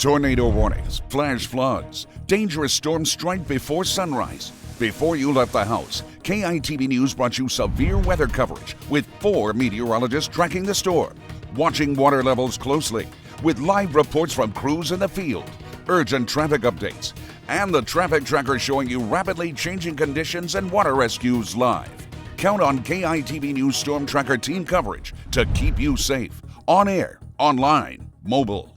Tornado warnings, flash floods, dangerous storms strike before sunrise. Before you left the house, KEYE-TV News brought you severe weather coverage with 4 meteorologists tracking the storm, watching water levels closely, with live reports from crews in the field, urgent traffic updates, and the traffic tracker showing you rapidly changing conditions and water rescues live. Count on KEYE-TV News Storm Tracker team coverage to keep you safe, on air, online, mobile.